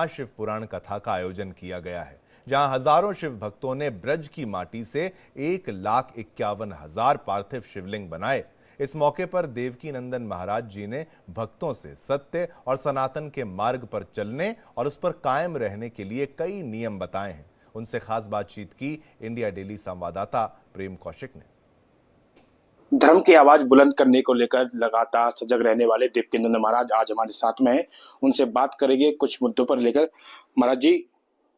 शिव पुराण कथा का आयोजन किया गया है, जहां हजारों शिव भक्तों ने ब्रज की माटी से 1,51,000 पार्थिव शिवलिंग बनाए। इस मौके पर देवकी नंदन महाराज जी ने भक्तों से सत्य और सनातन के मार्ग पर चलने और उस पर कायम रहने के लिए कई नियम बताए हैं। उनसे खास बातचीत की इंडिया डेली संवाददाता प्रेम कौशिक ने। धर्म की आवाज बुलंद करने को लेकर लगातार सजग रहने वाले देवकी नंदन महाराज आज हमारे साथ में हैं। उनसे बात करेंगे कुछ मुद्दों पर लेकर। महाराज जी,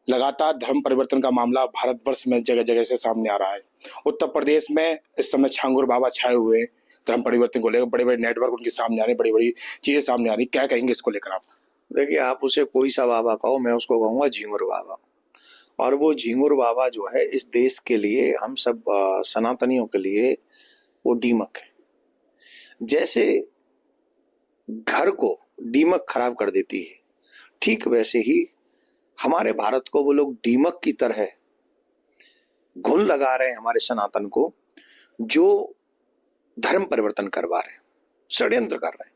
लगातार धर्म परिवर्तन का मामला भारतवर्ष में जगह जगह से सामने आ रहा है। उत्तर प्रदेश में इस समय छांगुर बाबा छाए हुए हैं। धर्म परिवर्तन को लेकर बड़े बड़े नेटवर्क उनके सामने आ रहे हैं, बड़ी बड़ी चीजें सामने आ रही। क्या कहेंगे इसको लेकर आप? देखिए, आप उसे कोई सा बाबा कहो, मैं उसको कहूंगा झिंगुर बाबा। और वो झिंगुर बाबा जो है इस देश के लिए, हम सब सनातनियों के लिए वो दीमक है। जैसे घर को दीमक खराब कर देती है, ठीक वैसे ही हमारे भारत को वो लोग दीमक की तरह घुन लगा रहे हैं हमारे सनातन को, जो धर्म परिवर्तन करवा रहे हैं, षड्यंत्र कर रहे हैं,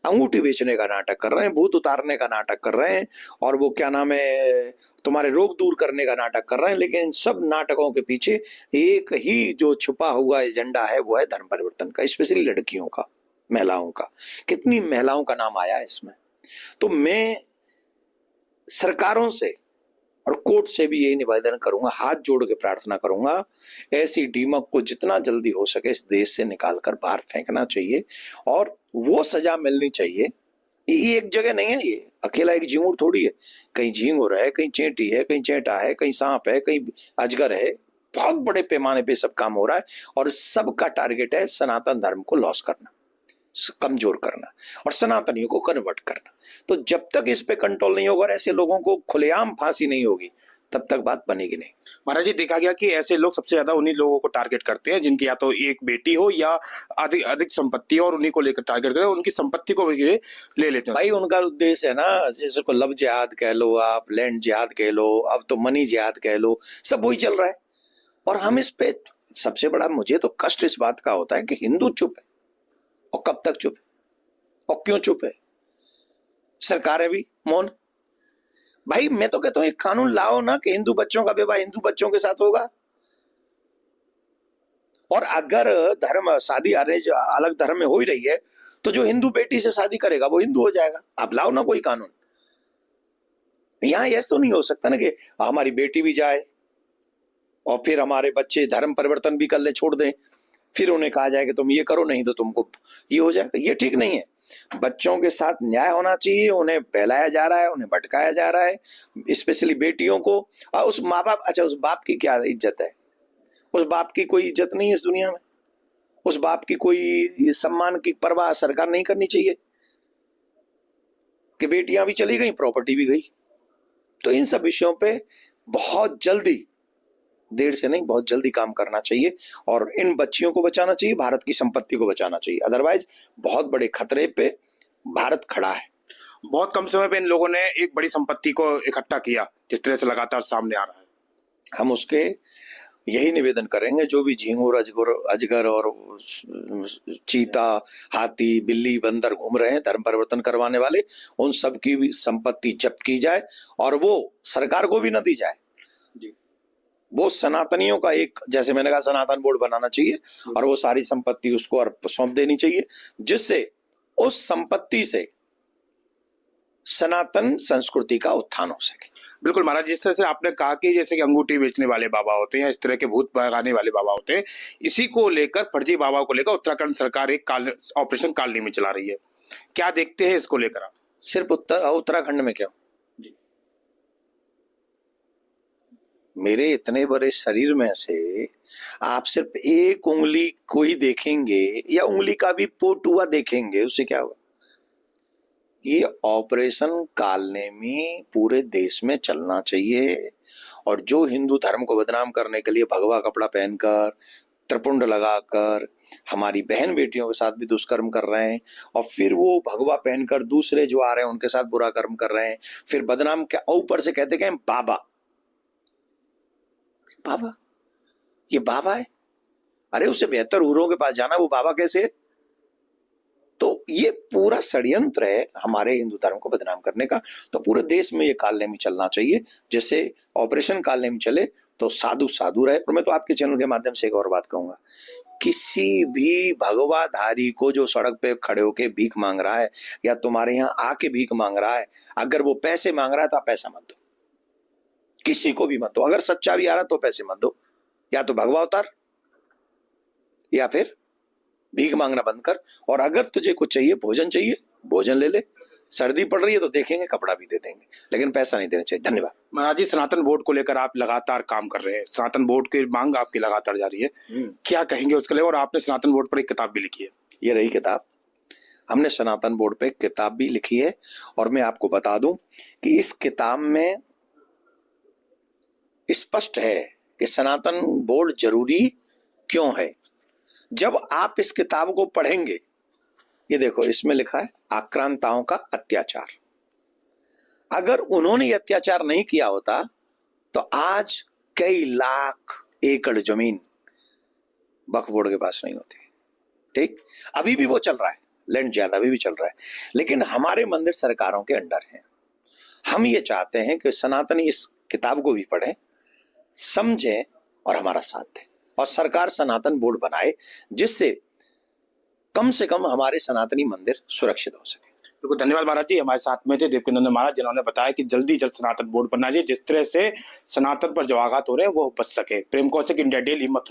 अंगूठी बेचने का नाटक कर रहे हैं, भूत उतारने का नाटक कर रहे हैं, और वो क्या नाम है, तुम्हारे रोग दूर करने का नाटक कर रहे हैं। लेकिन इन सब नाटकों के पीछे एक ही जो छुपा हुआ एजेंडा है वो है धर्म परिवर्तन का, स्पेशली लड़कियों का, महिलाओं का। कितनी महिलाओं का नाम आया है इसमें। तो मैं सरकारों से और कोर्ट से भी यही निवेदन करूंगा, हाथ जोड़ के प्रार्थना करूंगा, ऐसी डीमक को जितना जल्दी हो सके इस देश से निकाल कर बाहर फेंकना चाहिए और वो सजा मिलनी चाहिए। ये एक जगह नहीं है, ये अकेला एक झिंगुर थोड़ी है। कहीं झिंगुर है, कहीं चेंटी है, कहीं चेंटा है, कहीं सांप है, कहीं अजगर है। बहुत बड़े पैमाने पे सब काम हो रहा है और सबका टारगेट है सनातन धर्म को लॉस करना, कमजोर करना और सनातनियों को कन्वर्ट करना। तो जब तक इस पे कंट्रोल नहीं होगा और ऐसे लोगों को खुलेआम फांसी नहीं होगी, तब तक बात बनेगी नहीं। महाराज जी, देखा गया कि ऐसे लोग सबसे ज्यादा उन्हीं लोगों को टारगेट करते हैं जिनकी या तो एक बेटी हो या अधिक अधिक संपत्ति हो, और उन्हीं को लेकर टारगेट करते हैं, उनकी संपत्ति को भी ले लेते हैं। भाई, उनका उद्देश्य है ना, जैसे को लव जिहाद कह लो, आप लैंड जिहाद कह लो, अब तो मनी जिहाद कह लो, सब वही चल रहा है। और हम इस पे, सबसे बड़ा मुझे तो कष्ट इस बात का होता है कि हिंदू चुप है। और कब तक चुप है और क्यों चुप है? सरकारें भी मौन। भाई, मैं तो कहता हूं एक कानून लाओ ना कि हिंदू बच्चों का विवाह हिंदू बच्चों के साथ होगा। और अगर धर्म शादी अरेंज अलग धर्म में हो ही रही है तो जो हिंदू बेटी से शादी करेगा वो हिंदू हो जाएगा। आप लाओ ना कोई कानून। यहां ऐसा तो नहीं हो सकता ना कि हमारी बेटी भी जाए और फिर हमारे बच्चे धर्म परिवर्तन भी कर ले, छोड़ दें, फिर उन्हें कहा जाए कि तुम ये करो, नहीं तो तुमको ये हो जाएगा। ये ठीक नहीं है। बच्चों के साथ न्याय होना चाहिए। उन्हें बहलाया जा रहा है, उन्हें भटकाया जा रहा है, स्पेशली बेटियों को। और उस माँ बाप, अच्छा उस बाप की क्या इज्जत है? उस बाप की कोई इज्जत नहीं है इस दुनिया में। उस बाप की कोई सम्मान की परवाह सरकार नहीं करनी चाहिए कि बेटियां भी चली गई, प्रॉपर्टी भी गई। तो इन सब विषयों पे बहुत जल्दी, देर से नहीं, बहुत जल्दी काम करना चाहिए और इन बच्चियों को बचाना चाहिए, भारत की संपत्ति को बचाना चाहिए। अदरवाइज बहुत बड़े खतरे पे भारत खड़ा है। बहुत कम समय पे इन लोगों ने एक बड़ी संपत्ति को इकट्ठा किया, जिस तरह से लगातार सामने आ रहा है। हम उसके यही निवेदन करेंगे, जो भी झिंगुर, अजगर और चीता, हाथी, बिल्ली, बंदर घूम रहे हैं धर्म परिवर्तन करवाने वाले, उन सब की भी संपत्ति जब्त की जाए और वो सरकार को भी न दी जाए। वो सनातनियों का एक, जैसे मैंने कहा, सनातन बोर्ड बनाना चाहिए और वो सारी संपत्ति उसको सौंप देनी चाहिए, जिससे उस संपत्ति से सनातन संस्कृति का उत्थान हो सके। बिल्कुल महाराज, जिस तरह से आपने कहा कि जैसे कि अंगूठी बेचने वाले बाबा होते हैं या इस तरह के भूत भगाने वाले बाबा होते हैं, इसी को लेकर, फर्जी बाबा को लेकर उत्तराखंड सरकार एक ऑपरेशन कालनेमी चला रही है। क्या देखते हैं इसको लेकर आप? सिर्फ उत्तराखंड में क्यों? मेरे इतने बड़े शरीर में से आप सिर्फ एक उंगली को ही देखेंगे या उंगली का भी पोटुआ देखेंगे, उससे क्या होगा? ये ऑपरेशन कालनेमी पूरे देश में चलना चाहिए। और जो हिंदू धर्म को बदनाम करने के लिए भगवा कपड़ा पहनकर, त्रिपुंड लगाकर हमारी बहन बेटियों के साथ भी दुष्कर्म कर रहे हैं और फिर वो भगवा पहनकर दूसरे जो आ रहे हैं उनके साथ बुरा कर्म कर रहे हैं, फिर बदनाम क्या, ऊपर से कहते हैं बाबा। बाबा, ये बाबा है? अरे उसे बेहतर हुरों के पास जाना, वो बाबा कैसे है? तो ये पूरा षड्यंत्र है हमारे हिंदू धर्म को बदनाम करने का। तो पूरे देश में ये कालनेमी चलना चाहिए, जैसे ऑपरेशन कालनेमी चले तो साधु साधु रहे। और मैं तो आपके चैनल के माध्यम से एक और बात कहूंगा, किसी भी भगवाधारी को जो सड़क पे खड़े होके भीख मांग रहा है या तुम्हारे यहाँ आके भीख मांग रहा है, अगर वो पैसे मांग रहा है तो आप पैसा मत दो, किसी को भी मत दो। अगर सच्चा भी आ रहा तो पैसे मत दो, या तो भगवा उतार या फिर भीख मांगना बंद कर। और अगर तुझे कुछ चाहिए, भोजन ले ले, सर्दी पड़ रही है तो देखेंगे, कपड़ा भी दे देंगे, लेकिन पैसा नहीं देना चाहिए। धन्यवाद। महाराज जी, सनातन बोर्ड को लेकर आप लगातार काम कर रहे हैं, सनातन बोर्ड की मांग आपकी लगातार जारी है, क्या कहेंगे उसके लिए? और आपने सनातन बोर्ड पर एक किताब भी लिखी है। ये रही किताब, हमने सनातन बोर्ड पे किताब भी लिखी है। और मैं आपको बता दूं कि इस किताब में स्पष्ट है कि सनातन बोर्ड जरूरी क्यों है। जब आप इस किताब को पढ़ेंगे, ये देखो इसमें लिखा है आक्रांताओं का अत्याचार। अगर उन्होंने ये अत्याचार नहीं किया होता तो आज कई लाख एकड़ जमीन वक्फ बोर्ड के पास नहीं होती। ठीक, अभी भी वो चल रहा है, लैंड ज्यादा अभी भी चल रहा है, लेकिन हमारे मंदिर सरकारों के अंडर हैं। हम ये चाहते हैं कि सनातनी इस किताब को भी पढ़ें, समझें और हमारा साथ दें, और सरकार सनातन बोर्ड बनाए जिससे कम से कम हमारे सनातनी मंदिर सुरक्षित हो सके। बिल्कुल, धन्यवाद महाराज जी। हमारे साथ में थे देवकी नंदन महाराज, जिन्होंने बताया कि जल्दी जल्द सनातन बोर्ड बनना चाहिए, जिस तरह से सनातन पर जो आघात हो रहे हैं वो बच सके। प्रेम कौशिक, इंडिया डेली, मथुरा।